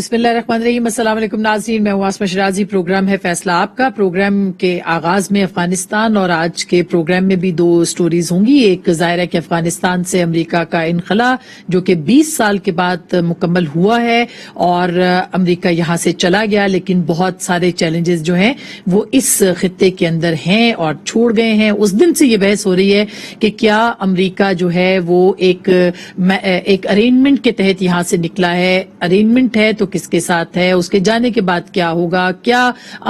بسم اللہ الرحمن الرحیم. السلام علیکم ناظرین, میں ہوں آسمہ شرازی. پروگرام ہے فیصلہ آپ کا. پروگرام کے آغاز میں افغانستان اور آج کے پروگرام میں بھی دو سٹوریز ہوں گی. ایک ظاہر ہے کہ افغانستان سے امریکہ کا انخلا جو کہ 20 سال کے بعد مکمل ہوا ہے اور امریکہ یہاں سے چلا گیا, لیکن بہت سارے چیلنجز جو ہیں وہ اس خطے کے اندر ہیں اور چھوڑ گئے ہیں. اس دن سے یہ بحث ہو رہی ہے کہ کیا امریکہ جو ہے وہ ایک ارینجمنٹ کے تحت یہاں سے نکلا ہے. ارینجمنٹ ہے تو کس کے ساتھ ہے, اس کے جانے کے بعد کیا ہوگا, کیا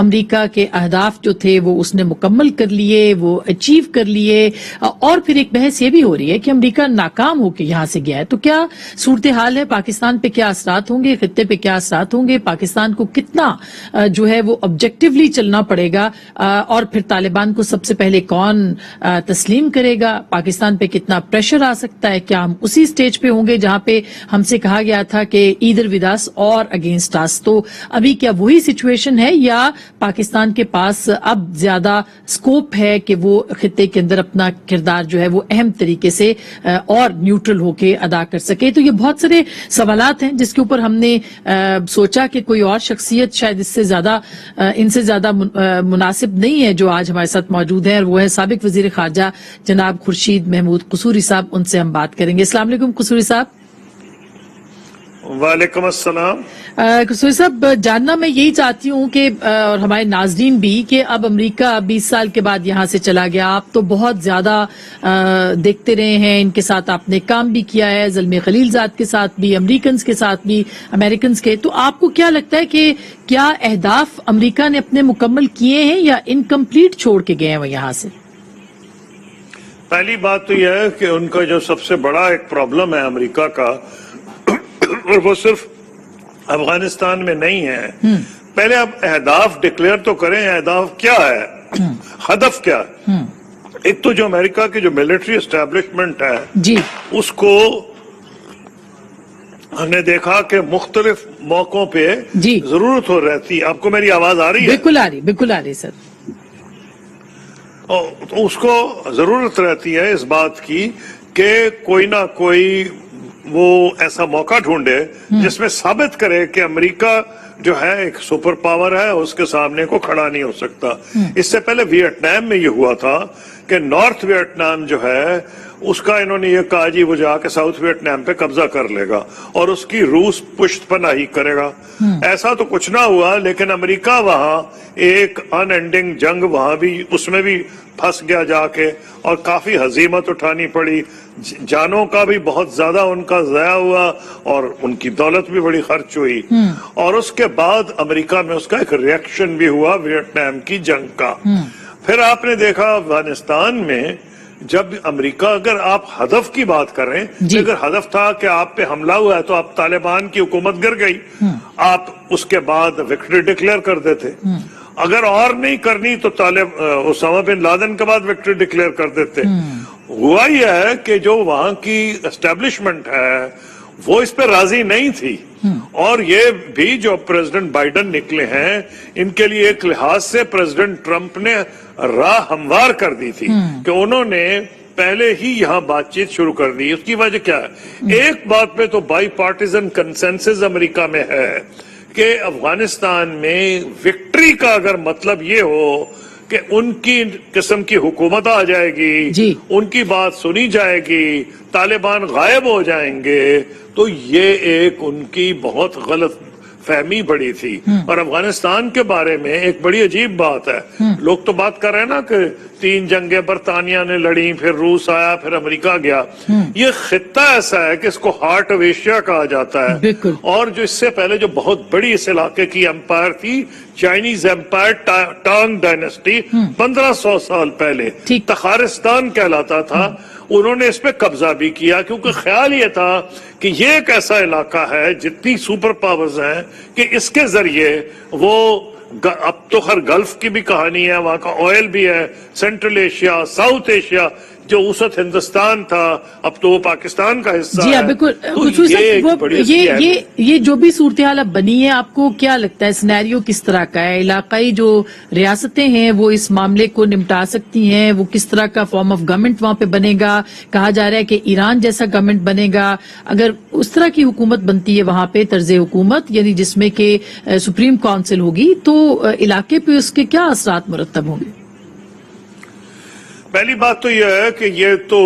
امریکہ کے اہداف جو تھے وہ اس نے مکمل کر لیے, وہ اچیو کر لیے. اور پھر ایک بحث یہ بھی ہو رہی ہے کہ امریکہ ناکام ہو کے یہاں سے گیا ہے تو کیا صورتحال ہے, پاکستان پہ کیا اثرات ہوں گے, خطے پہ کیا اثرات ہوں گے, پاکستان کو کتنا جو ہے وہ آبجیکٹیولی چلنا پڑے گا, اور پھر طالبان کو سب سے پہلے کون تسلیم کرے گا, پاکستان پہ کتنا پریشر آ سکتا ہے, کیا ہم اسی سٹیج پہ ہوں گے جہاں پہ ہم سے کہا گیا تھا کہ ایدر ود اس اور اگینسٹ اس. تو ابھی کیا وہی سچویشن ہے یا پاکستان کے پاس اب زیادہ سکوپ ہے کہ وہ خطے کے اندر اپنا کردار جو ہے وہ اہم طریقے سے اور نیوٹرل ہو کے ادا کر سکے. تو یہ بہت سارے سوالات ہیں جس کے اوپر ہم نے سوچا کہ کوئی اور شخصیت شاید ان سے زیادہ مناسب نہیں ہے جو آج ہمارے ساتھ موجود ہے, اور وہ ہے سابق وزیر خارجہ جناب خورشید محمود قصوری صاحب. ان سے ہم بات کریں گے. السلام علیکم قصوری صاحب. وعلیکم السلام. قصوری صاحب, جاننا میں یہی چاہتی ہوں کہ اور ہمارے ناظرین بھی کہ اب امریکہ 20 سال کے بعد یہاں سے چلا گیا, آپ تو بہت زیادہ دیکھتے رہے ہیں, ان کے ساتھ آپ نے کام بھی کیا ہے, زلمے خلیل زاد کے ساتھ بھی, امریکنز کے ساتھ بھی, امریکنز کے, تو آپ کو کیا لگتا ہے کہ کیا اہداف امریکہ نے اپنے مکمل کیے ہیں یا انکمپلیٹ چھوڑ کے گئے ہیں وہ یہاں سے؟ پہلی بات تو یہ ہے کہ ان کا جو سب سے بڑا ایک پرابلم ہے امریکہ کا, اور وہ صرف افغانستان میں نہیں ہے. پہلے آپ اہداف ڈکلیئر تو کریں, اہداف کیا ہے, ہدف کیا ہے. ایک تو جو امریکہ کی جو ملٹری اسٹیبلشمنٹ ہے جی, اس کو ہم نے دیکھا کہ مختلف موقعوں پہ جی ضرورت ہو رہتی. آپ کو میری آواز آ رہی ہے؟ بالکل آ رہی سر. تو اس کو ضرورت رہتی ہے اس بات کی کہ کوئی نہ کوئی وہ ایسا موقع ڈھونڈے جس میں ثابت کرے کہ امریکہ جو ہے ایک سپر پاور ہے, اس کے سامنے کو کھڑا نہیں ہو سکتا. اس سے پہلے ویتنام میں یہ ہوا تھا کہ نارتھ ویتنام جو ہے اس کا انہوں نے یہ کہا جی وہ جا کے ساؤتھ ویتنام پہ قبضہ کر لے گا اور اس کی روس پشت پناہی کرے گا. ایسا تو کچھ نہ ہوا, لیکن امریکہ وہاں ایک ان اینڈنگ جنگ وہاں بھی اس میں بھی پھنس گیا جا کے, اور کافی ہزیمت اٹھانی پڑی, جانوں کا بھی بہت زیادہ ان کا ضیاع ہوا اور ان کی دولت بھی بڑی خرچ ہوئی. اور اس کے بعد امریکہ میں اس کا ایک ریئیکشن بھی ہوا ویتنام کی جنگ کا. پھر آپ نے دیکھا افغانستان میں جب امریکہ, اگر آپ ہدف کی بات کریں, اگر ہدف تھا کہ آپ پہ حملہ ہوا ہے تو آپ طالبان کی حکومت گر گئی, آپ اس کے بعد وکٹری ڈکلیئر کر دیتے. اگر اور نہیں کرنی تو اسامہ بن لادن کے بعد وکٹری ڈکلیئر کر دیتے. ہوا یہ ہے کہ جو وہاں کی اسٹیبلشمنٹ ہے وہ اس پہ راضی نہیں تھی, اور یہ بھی جو پریزیڈنٹ بائیڈن نکلے ہیں ان کے لیے ایک لحاظ سے پریزیڈنٹ ٹرمپ نے راہ ہموار کر دی تھی کہ انہوں نے پہلے ہی یہاں بات چیت شروع کر دی. اس کی وجہ کیا ہے؟ ایک بات پہ تو بائی پارٹیزن کنسنسس امریکہ میں ہے کہ افغانستان میں وکٹری کا اگر مطلب یہ ہو کہ ان کی قسم کی حکومت آ جائے گی, ان کی بات سنی جائے گی, طالبان غائب ہو جائیں گے, تو یہ ایک ان کی بہت غلط فہمی بڑی تھی. اور افغانستان کے بارے میں ایک بڑی عجیب بات ہے, لوگ تو بات کر رہے ہیں نا کہ 3 جنگیں برطانیہ نے لڑی, پھر روس آیا, پھر امریکہ گیا. یہ خطہ ایسا ہے کہ اس کو ہارٹ آف ایشیا کہا جاتا ہے, اور جو اس سے پہلے جو بہت بڑی اس علاقے کی امپائر تھی, چائنیز امپائر ٹانگ ڈائنسٹی, 1500 سال پہلے تخارستان کہلاتا تھا, انہوں نے اس پہ قبضہ بھی کیا کیونکہ خیال یہ تھا کہ یہ ایک ایسا علاقہ ہے جتنی سپر پاورز ہیں کہ اس کے ذریعے وہ, اب تو خیر گلف کی بھی کہانی ہے, وہاں کا آئل بھی ہے, سینٹرل ایشیا, ساؤتھ ایشیا, جو وسط ہندوستان تھا اب تو وہ پاکستان کا حصہ جی ہے. ہاں بالکل. تو خصوصاً یہ ایک بڑی یہ جو بھی صورتحال اب بنی ہے، آپ کو کیا لگتا ہے سینیریو کس طرح کا ہے؟ علاقائی جو ریاستیں ہیں وہ اس معاملے کو نمٹا سکتی ہیں؟ وہ کس طرح کا فارم آف گورنمنٹ وہاں پہ بنے گا؟ کہا جا رہا ہے کہ ایران جیسا گورنمنٹ بنے گا. اگر اس طرح کی حکومت بنتی ہے وہاں پہ، طرز حکومت یعنی جس میں کہ سپریم کونسل ہوگی، تو علاقے پہ اس کے کیا اثرات مرتب ہوں گے؟ پہلی بات تو یہ ہے کہ یہ تو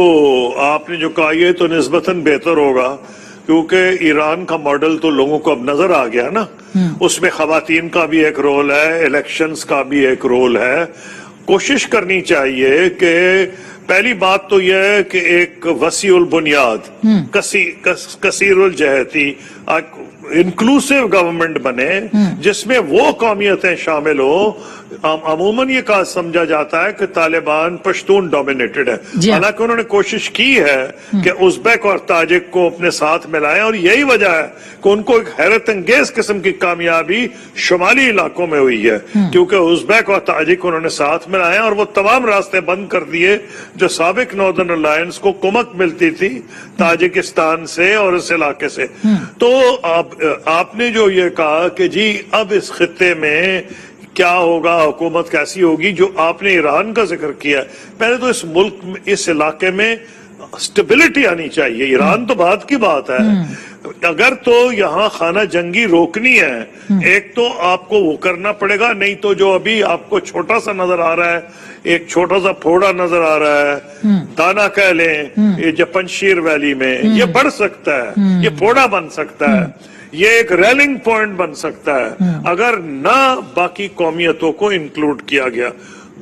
آپ نے جو کہا یہ تو نسبتاً بہتر ہوگا، کیونکہ ایران کا ماڈل تو لوگوں کو اب نظر آ گیا نا. اس میں خواتین کا بھی ایک رول ہے، الیکشنز کا بھی ایک رول ہے. کوشش کرنی چاہیے کہ پہلی بات تو یہ ہے کہ ایک وسیع البنیاد، کثیر الجہتی، انکلوسیو گورنمنٹ بنے جس میں وہ قومیتیں شامل ہو. عموماً یہ کہا سمجھا جاتا ہے کہ طالبان پشتون ڈومینیٹڈ ہے، حالانکہ انہوں نے کوشش کی ہے کہ ازبیک اور تاجک کو اپنے ساتھ ملائیں، اور یہی وجہ ہے کہ ان کو ایک حیرت انگیز قسم کی کامیابی شمالی علاقوں میں ہوئی ہے، کیونکہ ازبیک اور تاجک انہوں نے ساتھ ملائے اور وہ تمام راستے بند کر دیے جو سابق ناردرن الائنس کو کمک ملتی تھی تاجکستان سے اور اس علاقے سے. تو آپ نے جو یہ کہا کہ جی اب اس خطے میں کیا ہوگا، حکومت کیسی ہوگی، جو آپ نے ایران کا ذکر کیا، پہلے تو اس ملک میں، اس علاقے میں اسٹیبلٹی آنی چاہیے. ایران تو بات کی بات ہے، اگر تو یہاں خانہ جنگی روکنی ہے، ایک تو آپ کو وہ کرنا پڑے گا، نہیں تو جو ابھی آپ کو چھوٹا سا نظر آ رہا ہے، ایک چھوٹا سا پھوڑا نظر آ رہا ہے، دانا کہہ لیں، یہ جو پنشیر ویلی میں، یہ بڑھ سکتا ہے، یہ پھوڑا بن سکتا ہے، یہ ایک ریلنگ پوائنٹ بن سکتا ہے اگر نہ باقی قومیتوں کو انکلوڈ کیا گیا.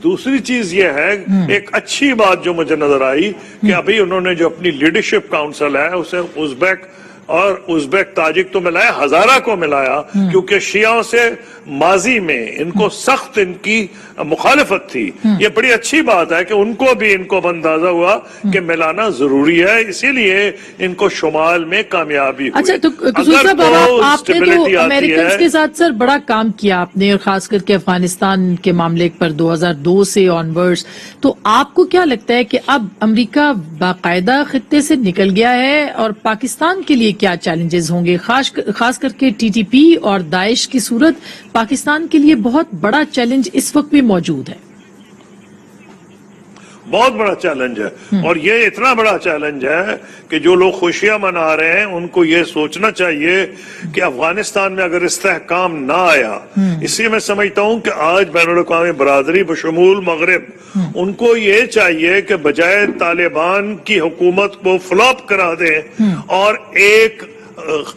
دوسری چیز یہ ہے، ایک اچھی بات جو مجھے نظر آئی کہ ابھی انہوں نے جو اپنی لیڈرشپ کاؤنسل ہے اسے ازبیک تاجک تو ملایا، ہزارہ کو ملایا، کیونکہ شیعوں سے ماضی میں ان کو سخت ان کی مخالفت تھی. یہ بڑی اچھی بات ہے کہ ان کو اندازہ ہوا کہ ملانا ضروری ہے، اسی لیے ان کو شمال میں کامیابی ہوئی. اچھا، تو قصور صاحب آپ نے تو امریکنز کے ساتھ سر بڑا کام کیا آپ نے، اور خاص کر کے افغانستان کے معاملے پر 2002 سے آنورڈز، تو آپ کو کیا لگتا ہے کہ اب امریکہ باقاعدہ خطے سے نکل گیا ہے، اور پاکستان کے لیے کیا چیلنجز ہوں گے؟ خاص کر کے ٹی ٹی پی اور داعش کی صورت پاکستان کے لیے بہت بڑا چیلنج اس وقت بھی موجود ہے. بہت بڑا چیلنج ہے، اور یہ اتنا بڑا چیلنج ہے کہ جو لوگ خوشیاں منا رہے ہیں ان کو یہ سوچنا چاہیے کہ افغانستان میں اگر استحکام نہ آیا، اس لیے میں سمجھتا ہوں کہ آج بین الاقوامی برادری بشمول مغرب ان کو یہ چاہیے کہ بجائے طالبان کی حکومت کو فلاپ کرا دیں اور ایک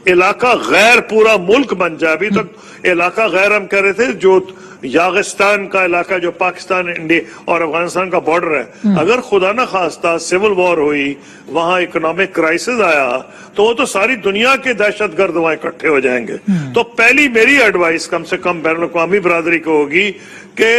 علاقہ غیر پورا ملک بن جائے. ابھی تک علاقہ غیر ہم کہہ رہے تھے جو یاغستان کا علاقہ جو پاکستان انڈیا اور افغانستان کا بارڈر ہے، اگر خدا نہ خواستہ سول وار ہوئی، وہاں اکنامک کرائسس آیا، تو وہ تو ساری دنیا کے دہشت گرد وہاں اکٹھے ہو جائیں گے. تو پہلی میری ایڈوائس کم سے کم بین الاقوامی برادری کو ہوگی کہ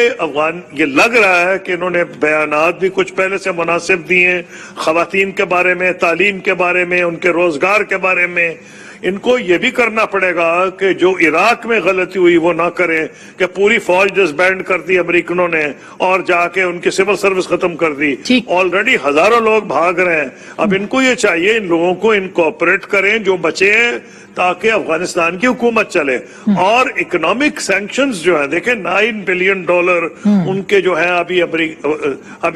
یہ لگ رہا ہے کہ انہوں نے بیانات بھی کچھ پہلے سے مناسب دیے ہیں، خواتین کے بارے میں، تعلیم کے بارے میں، ان کے روزگار کے بارے میں. ان کو یہ بھی کرنا پڑے گا کہ جو عراق میں غلطی ہوئی وہ نہ کریں کہ پوری فوج ڈسبینڈ کر دی امریکنوں نے اور جا کے ان کی سول سروس ختم کر دی. آلریڈی ہزاروں لوگ بھاگ رہے ہیں. اب ان کو یہ چاہیے ان لوگوں کو انکوپریٹ کریں جو بچے ہیں تاکہ افغانستان کی حکومت چلے. اور اکنامک سینکشنز جو ہیں، دیکھیں $9 بلین ان کے جو ہیں ابھی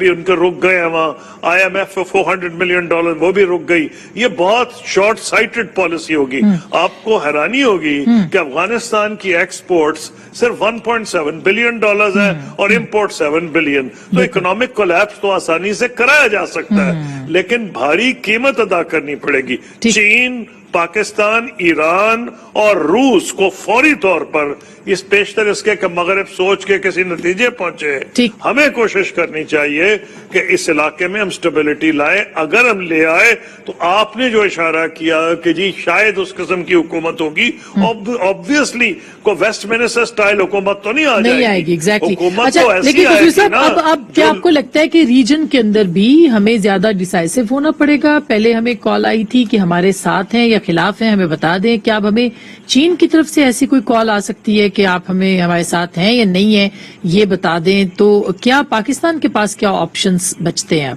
ان کے رک گئے ہیں. وہاں IMF $400 ملین وہ بھی رک گئی. یہ بہت شارٹ سائٹڈ پالیسی ہوگی. آپ کو حیرانی ہوگی کہ افغانستان کی ایکسپورٹس صرف $1.7 بلین ہے اور امپورٹ 7 بلین. تو اکنامک کولیپس تو آسانی سے کرایا جا سکتا ہے، لیکن بھاری قیمت ادا کرنی پڑے گی. چین، پاکستان، ایران اور روس کو فوری طور پر اس پیشتر اس کے کہ مغرب سوچ کے کسی نتیجے پہنچے. ہمیں کوشش کرنی چاہیے کہ اس علاقے میں ہم سٹیبلٹی لائیں. اگر ہم لے آئے تو آپ نے جو اشارہ کیا کہ جی شاید اس قسم کی حکومت ہوگی، obviously کو ویسٹ منسٹر سٹائل حکومت تو نہیں آئے گی. حکومت تو ایسی آئے گی نا. اب کیا آپ کو لگتا ہے کہ ریجن کے اندر بھی ہمیں زیادہ ڈیسائسو ہونا پڑے گا؟ پہلے ہمیں کال آئی تھی کہ ہمارے ساتھ ہیں یا خلاف ہیں، ہمیں بتا دیں. کیا اب ہمیں چین کی طرف سے ایسی کوئی کال آ سکتی ہے کہ آپ ہمارے ساتھ ہیں یا نہیں ہیں، یہ بتا دیں؟ تو کیا پاکستان کے پاس کیا آپشنز بچتے ہیں اب؟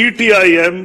ETIM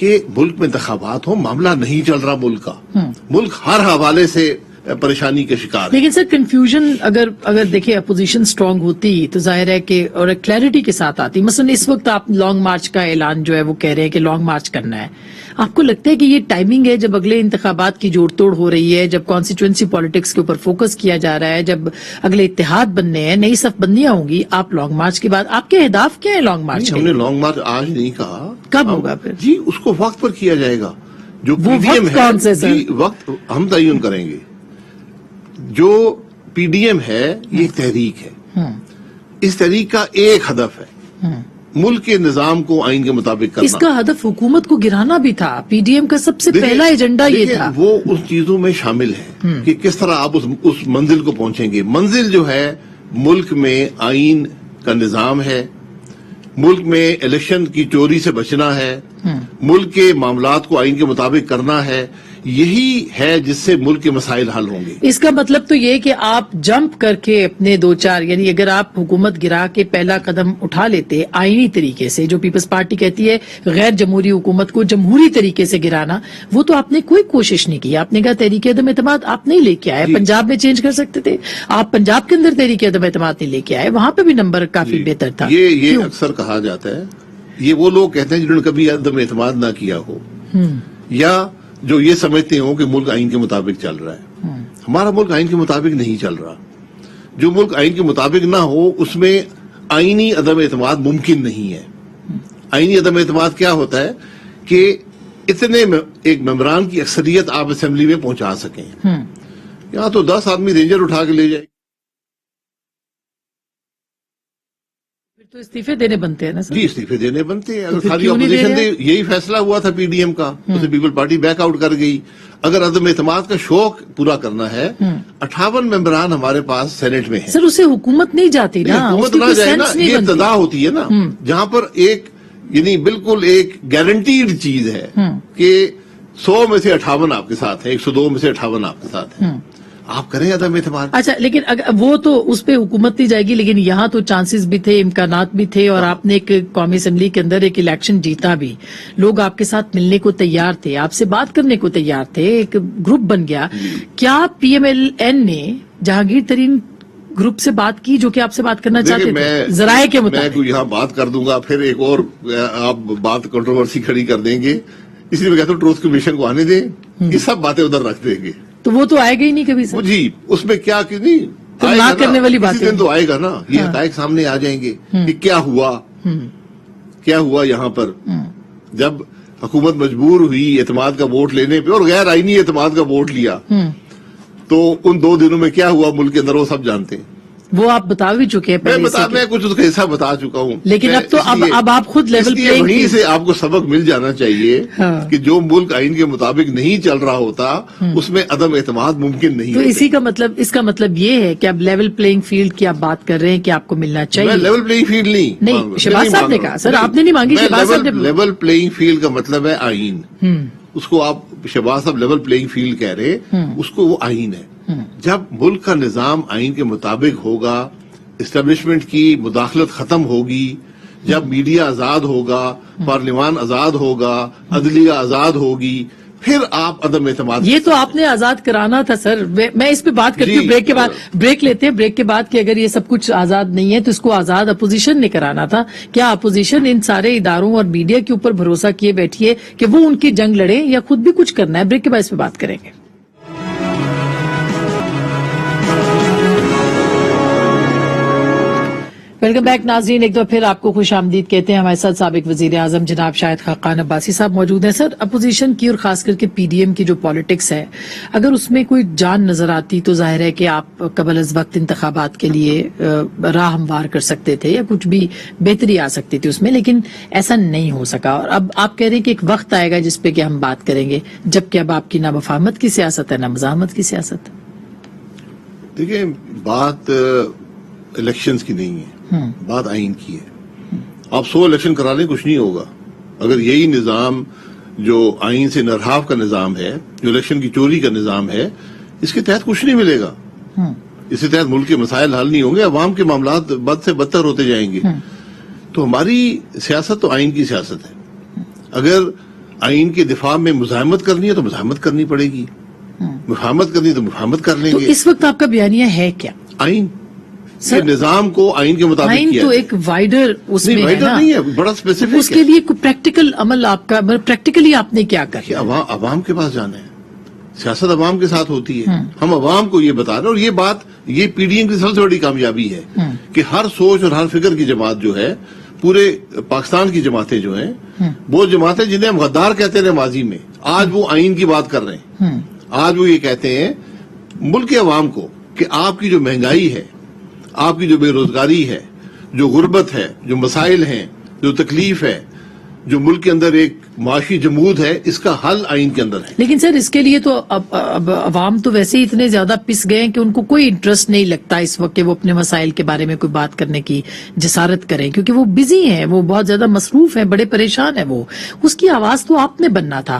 کہ ملک میں انتخابات ہوں، معاملہ نہیں چل رہا ملک کا، ملک ہر حوالے سے پریشانی کے شکار ہے. لیکن سر کنفیوژن اگر دیکھیں اپوزیشن سٹرونگ ہوتی تو ظاہر ہے کہ اور ایک کلیئرٹی کے ساتھ آتی. مثلا اس وقت آپ لانگ مارچ کا اعلان جو ہے وہ کہہ رہے ہیں کہ لانگ مارچ کرنا ہے. آپ کو لگتا ہے کہ یہ ٹائمنگ ہے جب اگلے انتخابات کی جوڑ توڑ ہو رہی ہے، جب کانسٹیچوئنسی پالیٹکس کے اوپر فوکس کیا جا رہا ہے، جب اگلے اتحاد بننے ہیں، نئی صف بندیاں ہوں گی، آپ لانگ مارچ کے بعد آپ کے اہداف کیا ہیں لانگ مارچ ہم نے لانگ مارچ آج نہیں کہا. کب ہوگا پھر؟ جی اس کو وقت پر کیا جائے گا. جو وہ پی ڈی ایم وقت ہے کون سے سر؟ جی وقت ہم تعین کریں گے. جو پی ڈی ایم ہے یہ ایک تحریک ہے. اس تحریک کا ایک ہدف ہے ملک کے نظام کو آئین کے مطابق کرنا. اس کا ہدف حکومت کو گرانا بھی تھا. پی ڈی ایم کا سب سے پہلا ایجنڈا یہ تھا. وہ اس چیزوں میں شامل ہے کہ کس طرح آپ اس منزل کو پہنچیں گے. منزل جو ہے ملک میں آئین کا نظام ہے، ملک میں الیکشن کی چوری سے بچنا ہے، ملک کے معاملات کو آئین کے مطابق کرنا ہے. یہی ہے جس سے ملک کے مسائل حل ہوں گے. اس کا مطلب تو یہ کہ آپ جمپ کر کے اپنے دو چار، یعنی اگر آپ حکومت گرا کے پہلا قدم اٹھا لیتے آئینی طریقے سے، جو پیپلز پارٹی کہتی ہے غیر جمہوری حکومت کو جمہوری طریقے سے گرانا، وہ تو آپ نے کوئی کوشش نہیں کی. آپ نے کہا تحریک عدم اعتماد آپ نہیں لے کے آئے. پنجاب میں چینج کر سکتے تھے آپ، پنجاب کے اندر تحریک عدم اعتماد نہیں لے کے آئے، وہاں پہ بھی نمبر کافی بہتر تھا. یہ اکثر کہا جاتا ہے، یہ وہ لوگ کہتے ہیں جنہوں نے کبھی عدم اعتماد نہ کیا ہو یا جو یہ سمجھتے ہوں کہ ملک آئین کے مطابق چل رہا ہے. ہمارا ملک آئین کے مطابق نہیں چل رہا. جو ملک آئین کے مطابق نہ ہو اس میں آئینی عدم اعتماد ممکن نہیں ہے. آئینی عدم اعتماد کیا ہوتا ہے کہ اتنے ایک ممبران کی اکثریت آپ اسمبلی میں پہنچا سکیں. یہاں تو 10 آدمی رینجر اٹھا کے لے جائے. تو استعفے دینے بنتے ہیں نا سر؟ جی استعفے دینے بنتے ہیں. اگر پھر ساری کیوں نہیں اپوزیشن دے دے، یہی فیصلہ ہوا تھا پی ڈی ایم کا، اسے پیپل پارٹی بیک آؤٹ کر گئی. اگر عدم اعتماد کا شوق پورا کرنا ہے، 58 ممبران ہمارے پاس سینٹ میں ہیں. سر اسے حکومت نہیں جاتی نا، اس حکومت کی نہ کوئی جائے نا، سینس نہیں یہ بنتی. ابتدا ہوتی ہے نا جہاں پر ایک یعنی بالکل ایک گارنٹیڈ چیز ہے کہ 100 میں سے 58 آپ کے ساتھ ہیں، 102 میں سے 58 آپ کے ساتھ ہیں. آپ کریں عدم اعتماد. اچھا لیکن وہ تو اس پہ حکومت نہیں جائے گی، لیکن یہاں تو چانسز بھی تھے، امکانات بھی تھے، اور آپ نے ایک قومی اسمبلی کے اندر ایک الیکشن جیتا بھی. لوگ آپ کے ساتھ ملنے کو تیار تھے، آپ سے بات کرنے کو تیار تھے، ایک گروپ بن گیا. کیا پی ایم ایل این نے جہانگیر ترین گروپ سے بات کی جو کہ آپ سے بات کرنا چاہتے تھے ذرائع کے مطابق؟ میں یہاں بات کر دوں گا، پھر ایک اور آپ بات کنٹروورسی کھڑی کر دیں گے، اس لیے میں کہتا ہوں ٹروتھ کمیشن کو آنے دیں، یہ سب باتیں ادھر رکھ دیں گے. تو وہ تو آئے گا ہی نہیں کبھی سر. جی اس میں کیا کہ نہیں تو آئے نہ گا نا، کرنے والی کسی باتیں. دن تو آئے گا نا، یہ حقائق سامنے آ جائیں گے کہ کیا ہوا یہاں پر جب حکومت مجبور ہوئی اعتماد کا ووٹ لینے پہ اور غیر آئینی اعتماد کا ووٹ لیا. تو ان 2 دنوں میں کیا ہوا ملک کے اندر وہ سب جانتے ہیں. وہ آپ بتا بھی چکے ہیں پہلے سے میں کچھ اس کا حصہ بتا چکا ہوں. لیکن اب تو اب آپ خود لیول پلینگ وہیں سے آپ کو سبق مل جانا چاہیے کہ جو ملک آئین کے مطابق نہیں چل رہا ہوتا اس میں عدم اعتماد ممکن نہیں. تو اس کا مطلب یہ ہے کہ اب لیول پلینگ فیلڈ کی آپ بات کر رہے ہیں کہ آپ کو ملنا چاہیے. میں لیول پلینگ فیلڈ نہیں شہباز صاحب نے کہا. سر آپ نے نہیں مانگی، شہباز صاحب نے. لیول پلینگ فیلڈ کا مطلب ہے آئین. اس کو آپ شہباز صاحب لیول پلینگ فیلڈ کہہ رہے، اس کو وہ آئین ہے. جب ملک کا نظام آئین کے مطابق ہوگا، اسٹیبلشمنٹ کی مداخلت ختم ہوگی، جب میڈیا آزاد ہوگا، پارلیمان آزاد ہوگا، عدلیہ آزاد ہوگی، پھر آپ عدم اعتماد. یہ تو آپ نے آزاد کرانا تھا سر. میں اس پہ بات کرتی ہوں بریک کے بعد. بریک لیتے ہیں، بریک کے بعد کہ اگر یہ سب کچھ آزاد نہیں ہے تو اس کو آزاد اپوزیشن نے کرانا تھا. کیا اپوزیشن ان سارے اداروں اور میڈیا کے اوپر بھروسہ کیے بیٹھی ہے کہ وہ ان کی جنگ لڑیں یا خود بھی کچھ کرنا ہے؟ بریک کے بعد اس پہ بات کریں گے. ویلکم بیک ناظرین، ایک دو پھر آپ کو خوش آمدید کہتے ہیں. ہمارے ساتھ سابق وزیر اعظم جناب شاہد خاقان عباسی صاحب موجود ہیں. سر اپوزیشن کی اور خاص کر کے پی ڈی ایم کی جو پالیٹکس ہے، اگر اس میں کوئی جان نظر آتی تو ظاہر ہے کہ آپ قبل از وقت انتخابات کے لیے راہ ہموار کر سکتے تھے یا کچھ بھی بہتری آ سکتی تھی اس میں، لیکن ایسا نہیں ہو سکا. اور اب آپ کہہ رہے ہیں کہ ایک وقت آئے گا جس پہ کہ ہم بات کریں گے، جبکہ اب آپ کی نہ مفاہمت کی سیاست ہے نہ مزاحمت کی سیاست. دیکھیں بات الیکشنز کی نہیں ہے، بات آئین کی ہے. آپ 100 الیکشن کرا لیں کچھ نہیں ہوگا. اگر یہی نظام جو آئین سے انحراف کا نظام ہے، جو الیکشن کی چوری کا نظام ہے، اس کے تحت کچھ نہیں ملے گا. اس کے تحت ملک کے مسائل حل نہیں ہوں گے، عوام کے معاملات بد سے بدتر ہوتے جائیں گے. تو ہماری سیاست تو آئین کی سیاست ہے. اگر آئین کے دفاع میں مزاحمت کرنی ہے تو مزاحمت کرنی پڑے گی، مفاہمت کرنی تو مفاہمت کر لیں تو گے. اس وقت آپ کا بیانیہ ہے کیا؟ آئین سر، یہ نظام کو آئین کے مطابق آئین کیا تو جائے. ایک وائڈر اس نہیں میں ہے وائڈر نا، نہیں ہے، بڑا اسپیسیفک اس کے لیے کوئی پریکٹیکل عمل آپ کا، پریکٹیکلی آپ نے کیا کر عوام کے پاس جانا ہے. سیاست عوام کے ساتھ ہوتی ہے. ہم عوام کو یہ بتا رہے ہیں، اور یہ بات یہ پی ڈی ایم کی سب سے بڑی کامیابی ہے کہ ہر سوچ اور ہر فکر کی جماعت جو ہے، پورے پاکستان کی جماعتیں جو ہیں، وہ جماعتیں جنہیں ہم غدار کہتے رہے ماضی میں، آج وہ آئین کی بات کر رہے ہیں. آج وہ یہ کہتے ہیں ملک کے عوام کو کہ آپ کی جو مہنگائی ہے، آپ کی جو بے روزگاری ہے، جو غربت ہے، جو مسائل ہیں، جو تکلیف ہے، جو ملک کے اندر ایک معاشی جمود ہے، اس کا حل آئین کے اندر ہے. لیکن سر اس کے لیے تو اب عوام تو ویسے ہی اتنے زیادہ پس گئے ہیں کہ ان کو کوئی انٹرسٹ نہیں لگتا اس وقت کہ وہ اپنے مسائل کے بارے میں کوئی بات کرنے کی جسارت کریں، کیونکہ وہ بزی ہیں، وہ بہت زیادہ مصروف ہیں، بڑے پریشان ہیں. وہ اس کی آواز تو آپ نے بننا تھا.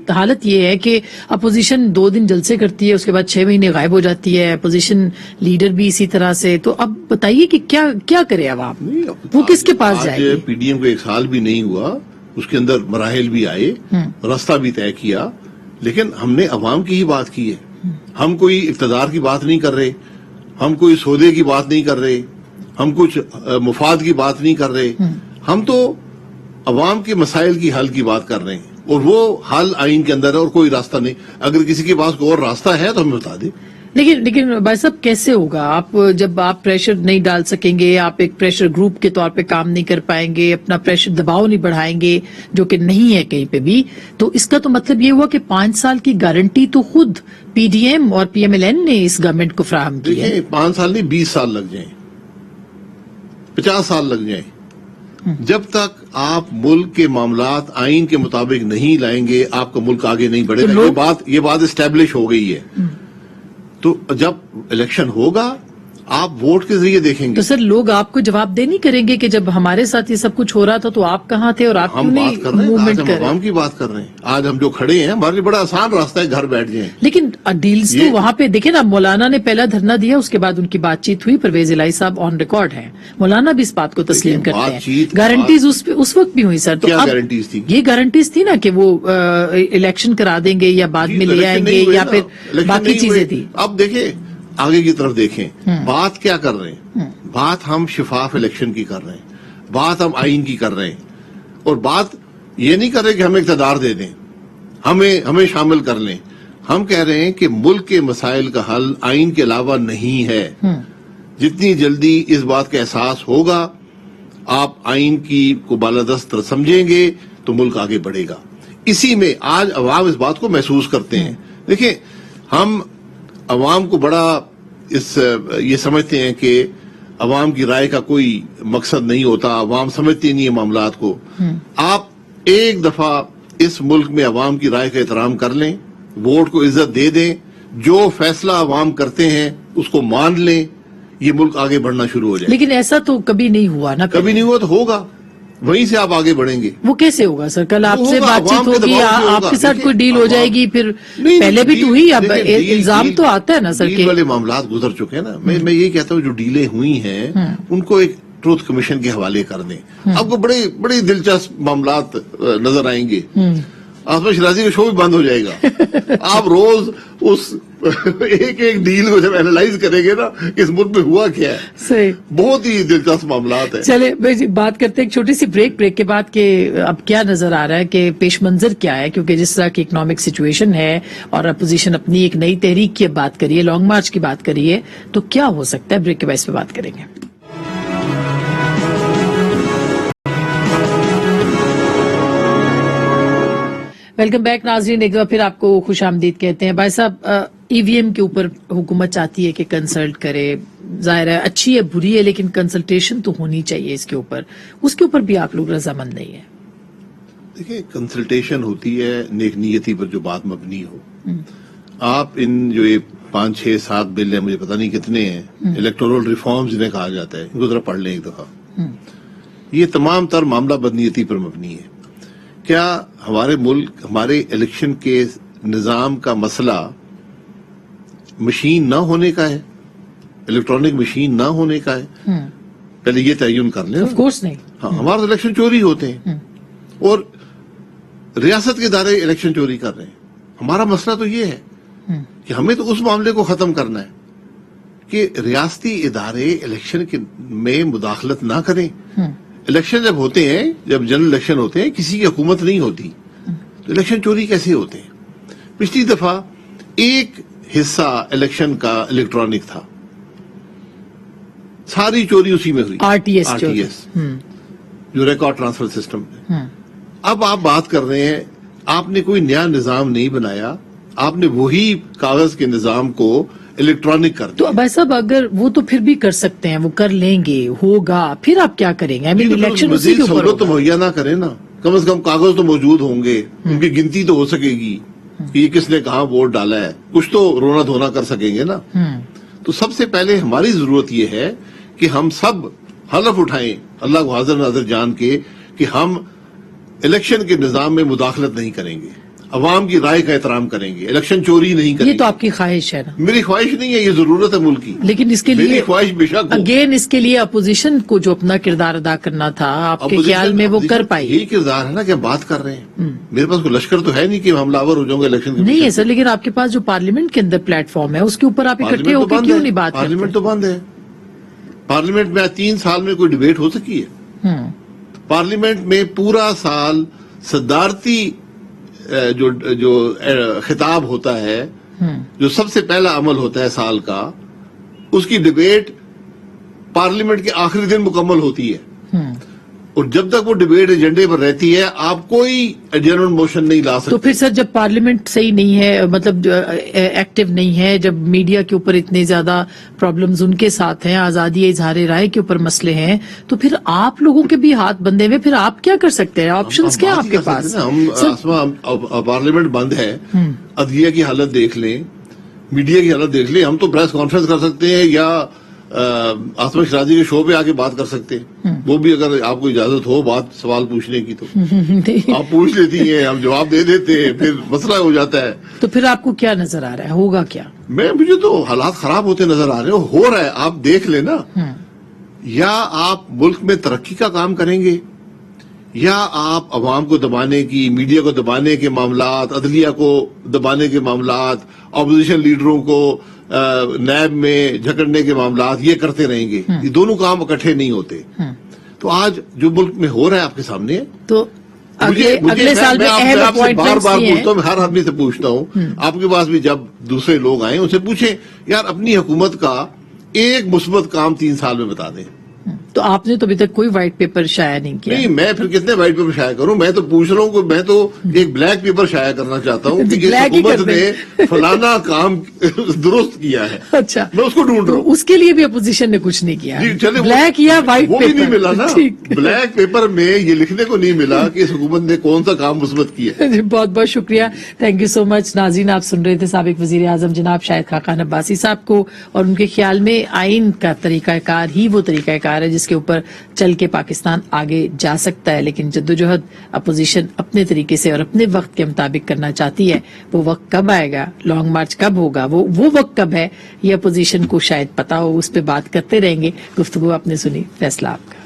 حالت یہ ہے کہ اپوزیشن 2 دن جلسے کرتی ہے، اس کے بعد 6 مہینے غائب ہو جاتی ہے، اپوزیشن لیڈر بھی اسی طرح سے. تو اب بتائیے کہ کیا کرے عوام، وہ کس کے پاس جائے گی؟ پی ڈی ایم کو 1 سال بھی نہیں ہوا، اس کے اندر مراحل بھی آئے، راستہ بھی طے کیا، لیکن ہم نے عوام کی ہی بات کی ہے. ہم کوئی اقتدار کی بات نہیں کر رہے، ہم کوئی سودے کی بات نہیں کر رہے، ہم کچھ مفاد کی بات نہیں کر رہے. ہم تو عوام کے مسائل کی حل کی بات کر رہے ہیں، اور وہ حل آئین کے اندر ہے اور کوئی راستہ نہیں. اگر کسی کے پاس کوئی اور راستہ ہے تو ہمیں بتا دیں. لیکن بھائی صاحب کیسے ہوگا؟ آپ جب آپ پریشر نہیں ڈال سکیں گے، آپ ایک پریشر گروپ کے طور پہ کام نہیں کر پائیں گے، اپنا پریشر دباؤ نہیں بڑھائیں گے جو کہ نہیں ہے کہیں پہ بھی، تو اس کا تو مطلب یہ ہوا کہ 5 سال کی گارنٹی تو خود پی ڈی ایم اور پی ایم ایل این نے اس گورنمنٹ کو فراہم کی ہے. دیکھیں 5 سال نہیں، 20 سال لگ جائیں، 50 سال لگ جائیں، جب تک آپ ملک کے معاملات آئین کے مطابق نہیں لائیں گے آپ کا ملک آگے نہیں بڑھے گا. یہ بات اسٹیبلش ہو گئی ہے. تو جب الیکشن ہوگا آپ ووٹ کے ذریعے دیکھیں گے. تو سر لوگ آپ کو جواب دہ نہیں کریں گے کہ جب ہمارے ساتھ یہ سب کچھ ہو رہا تھا تو آپ کہاں تھے اور آپ کیوں ہم نہیں بات کر رہے ہیں، آج موومنٹ ہم کر رہے؟ عوام کی بات کر رہے ہیں. آج ہم جو کھڑے ہیں ہمارے لیے بڑا آسان راستہ ہے، گھر بیٹھ جائیں. لیکن ڈیلز تو وہاں پہ دیکھیں نا، مولانا نے پہلا دھرنا دیا، اس کے بعد ان کی بات چیت ہوئی، پرویز الہی صاحب آن ریکارڈ ہیں، مولانا بھی اس بات کو تسلیم کرتے ہیں. گارنٹیز اس وقت بھی ہوئی سر. تو کیا اب گارنٹیز تھی؟ یہ گارنٹیز تھی نا کہ وہ الیکشن کرا دیں گے یا بعد میں لے آئیں گے یا پھر باقی چیزیں تھی. اب دیکھیں آگے کی طرف دیکھیں، بات کیا کر رہے ہیں؟ بات ہم شفاف الیکشن کی کر رہے ہیں، بات ہم آئین کی کر رہے ہیں، اور بات یہ نہیں کر رہے کہ ہمیں اقتدار دے دیں، ہمیں شامل کر لیں. ہم کہہ رہے ہیں کہ ملک کے مسائل کا حل آئین کے علاوہ نہیں ہے. جتنی جلدی اس بات کا احساس ہوگا، آپ آئین کی کو بالادست سمجھیں گے تو ملک آگے بڑھے گا. اسی میں آج عوام اس بات کو محسوس کرتے ہیں. دیکھیں ہم عوام کو بڑا یہ سمجھتے ہیں کہ عوام کی رائے کا کوئی مقصد نہیں ہوتا، عوام سمجھتی نہیں ہے معاملات کو. آپ ایک دفعہ اس ملک میں عوام کی رائے کا احترام کر لیں، ووٹ کو عزت دے دیں، جو فیصلہ عوام کرتے ہیں اس کو مان لیں، یہ ملک آگے بڑھنا شروع ہو جائے. لیکن ایسا تو کبھی نہیں ہوا نا. کبھی نہیں ہوا تو ہوگا، وہیں سے آپ آگے بڑھیں گے. وہ کیسے ہوگا سر؟ کل آپ سے بات چیت ہوگی، آپ کے ساتھ کوئی ڈیل ہو جائے گی، پھر پہلے بھی تو ہوئی، اب الزام تو آتا ہے نا سر. ڈیل والے معاملات گزر چکے ہیں نا. میں یہ کہتا ہوں جو ڈیلیں ہوئی ہیں ان کو ایک ٹروتھ کمیشن کے حوالے کر دیں. آپ کو بڑے دلچسپ معاملات نظر آئیں گے. آسما شرازی کا شو بھی بند ہو جائے گا. آپ روز اس ایک ڈیل کو جب اینالائز کریں گے نا کہ اس ملک میں ہوا کیا ہے، صحیح، بہت ہی دلچسپ معاملات ہیں. چلے بات کرتے ہیں ایک چھوٹی سی بریک کے بعد کہ اب کیا نظر آ رہا ہے کہ پیش منظر کیا ہے، کیونکہ جس طرح کی اکنامک سچویشن ہے اور اپوزیشن اپنی ایک نئی تحریک کی بات کریے، لانگ مارچ کی بات کریے، تو کیا ہو سکتا ہے؟ بریک کے بعد اس پہ بات کریں گے. ویلکم بیک ناظرین، ایک بار پھر آپ کو خوش آمدید کہتے ہیں. بھائی صاحب ای وی ایم کے اوپر حکومت چاہتی ہے کہ کنسلٹ کرے، ظاہر ہے اچھی ہے بری ہے لیکن کنسلٹیشن تو ہونی چاہیے اس کے اوپر بھی آپ لوگ رضامند نہیں ہیں. دیکھیں کنسلٹیشن ہوتی ہے نیک نیتی پر جو بات مبنی ہو. آپ ان جو یہ 5 6 7 بل ہیں، مجھے پتہ نہیں کتنے ہیں، الیکٹورل ریفارمز جنہیں کہا جاتا ہے، ان کو ذرا پڑھ لیں ایک دفعہ. یہ تمام تر معاملہ بدنیتی پر مبنی ہے. کیا ہمارے ملک، ہمارے الیکشن کے نظام کا مسئلہ مشین نہ ہونے کا ہے، الیکٹرانک مشین نہ ہونے کا ہے؟ پہلے یہ تعین کر لیں. آف کورس نہیں. ہاں، ہمارے الیکشن چوری ہوتے ہیں، اور ریاست کے ادارے الیکشن چوری کر رہے ہیں. ہمارا مسئلہ تو یہ ہے کہ ہمیں تو اس معاملے کو ختم کرنا ہے کہ ریاستی ادارے الیکشن میں مداخلت نہ کریں. الیکشن جب ہوتے ہیں، جب جنرل الیکشن ہوتے ہیں، کسی کی حکومت نہیں ہوتی تو الیکشن چوری کیسے ہوتے ہیں؟ پچھلی دفعہ ایک حصہ الیکشن کا الیکٹرانک تھا، ساری چوری اسی میں ہوئی. آر ٹی ایس جو ریکارڈ ٹرانسفر سسٹم ہے. اب آپ بات کر رہے ہیں، آپ نے کوئی نیا نظام نہیں بنایا، آپ نے وہی کاغذ کے نظام کو الیکٹرانک کر تو دیا. اب صاحب اگر وہ تو پھر بھی کر سکتے ہیں، وہ کر لیں گے، ہوگا، پھر آپ کیا کریں گے؟ الیکشن اسی مزید کے اوپر سہولت تو ہوگا. مہیا نہ کریں نا، کم از کم کاغذ تو موجود ہوں گے، ان کی گنتی تو ہو سکے گی کہ یہ کس نے کہاں ووٹ ڈالا ہے، کچھ تو رونا دھونا کر سکیں گے نا. تو سب سے پہلے ہماری ضرورت یہ ہے کہ ہم سب حلف اٹھائیں اللہ کو حاضر ناظر جان کے کہ ہم الیکشن کے نظام میں مداخلت نہیں کریں گے، عوام کی رائے کا احترام کریں گے، الیکشن چوری نہیں کریں یہ تو گے. آپ کی خواہش ہے نا؟ میری خواہش نہیں ہے، یہ ضرورت ہے ملک کی. لیکن اس کے میری لیے خواہش بے شک ہو. اگین اس کے لیے اپوزیشن کو جو اپنا کردار ادا کرنا تھا، آپ کے خیال میں وہ کر پائی؟ یہی کردار ہے نا کہ ہم بات کر رہے ہیں. میرے پاس کوئی لشکر تو ہے نہیں کہ حملہ آور ہو جاؤں گے الیکشن کے. نہیں ہے سر، لیکن آپ کے پاس جو پارلیمنٹ کے اندر پلیٹ فارم ہے اس کے اوپر آپ اکٹھے ہو کے کیوں نہیں بات کرتے؟ پارلیمنٹ تو بند ہے. پارلیمنٹ میں 3 سال میں کوئی ڈیبیٹ ہو سکی ہے؟ پارلیمنٹ میں پورا سال صدارتی جو خطاب ہوتا ہے، جو سب سے پہلا عمل ہوتا ہے سال کا، اس کی ڈیبیٹ پارلیمنٹ کے آخری دن مکمل ہوتی ہے. اور جب تک وہ ڈیبیٹ ایجنڈے پر رہتی ہے آپ کوئی ایڈجرنمنٹ موشن نہیں لا سکتے. تو پھر سر جب پارلیمنٹ صحیح نہیں ہے، مطلب ایکٹیو نہیں ہے، جب میڈیا کے اوپر اتنے زیادہ پرابلمز ان کے ساتھ ہیں، آزادی اظہار رائے کے اوپر مسئلے ہیں، تو پھر آپ لوگوں کے بھی ہاتھ بندھے ہوئے، پھر آپ کیا کر سکتے ہیں؟ آپشنز کیا آپ کے پاس؟ پارلیمنٹ بند ہے، عدلیہ کی حالت دیکھ لیں، میڈیا کی حالت دیکھ لیں. ہم تو پریس کانفرنس کر سکتے ہیں یا آصمہ شرازی کے شو پہ آ کے بات کر سکتے ہیں. وہ بھی اگر آپ کو اجازت ہو بات سوال پوچھنے کی تو آپ پوچھ لیتی ہیں، ہم جواب دے دیتے ہیں، پھر مسئلہ ہو جاتا ہے. تو پھر آپ کو کیا نظر آ رہا ہے، ہوگا کیا؟ مجھے تو حالات خراب ہوتے نظر آ رہے ہو رہا ہے. آپ دیکھ لیں نا، یا آپ ملک میں ترقی کا کام کریں گے، یا آپ عوام کو دبانے کی، میڈیا کو دبانے کے معاملات، عدلیہ کو دبانے کے معاملات، اپوزیشن لیڈروں کو نیب میں جھکڑنے کے معاملات یہ کرتے رہیں گے. یہ دونوں کام اکٹھے نہیں ہوتے. تو آج جو ملک میں ہو رہا ہے آپ کے سامنے ہے. تو اگلے سال میں اہم آپ سے بار اپوائنٹمنٹس بار بھی ہیں. پوچھتا ہوں، میں ہر آدمی سے پوچھتا ہوں، آپ کے پاس بھی جب دوسرے لوگ آئیں ان سے پوچھیں یار اپنی حکومت کا ایک مثبت کام 3 سال میں بتا دیں. تو آپ نے تو ابھی تک کوئی وائٹ پیپر شائع نہیں کیا. نہیں، میں پھر کتنے وائٹ پیپر شائع کروں؟ میں تو پوچھ رہا ہوں کہ میں تو ایک بلیک پیپر شائع کرنا چاہتا ہوں کہ اس حکومت نے فلانا کام درست کیا ہے. اچھا، میں اس کو ڈھونڈ رہا ہوں. اس کے لیے بھی اپوزیشن نے کچھ نہیں کیا. جی چلے، بلیک یا وائٹ وہ پیپر بھی نہیں ملا نا. ٹھیک. بلیک پیپر میں یہ لکھنے کو نہیں ملا کہ اس حکومت نے کون سا کام مثبت کیا. جی بہت بہت شکریہ، تھینک یو سو مچ. ناظرین، آپ سن رہے تھے سابق وزیر اعظم جناب شاہد خاقان عباسی صاحب کو، اور ان کے خیال میں آئین کا طریقہ کار ہی وہ طریقہ کار ہے جس کے اوپر چل کے پاکستان آگے جا سکتا ہے. لیکن جدوجہد اپوزیشن اپنے طریقے سے اور اپنے وقت کے مطابق کرنا چاہتی ہے. وہ وقت کب آئے گا، لانگ مارچ کب ہوگا، وہ وقت کب ہے، یہ اپوزیشن کو شاید پتا ہو. اس پہ بات کرتے رہیں گے. گفتگو آپ نے سنی، فیصلہ آپ کا.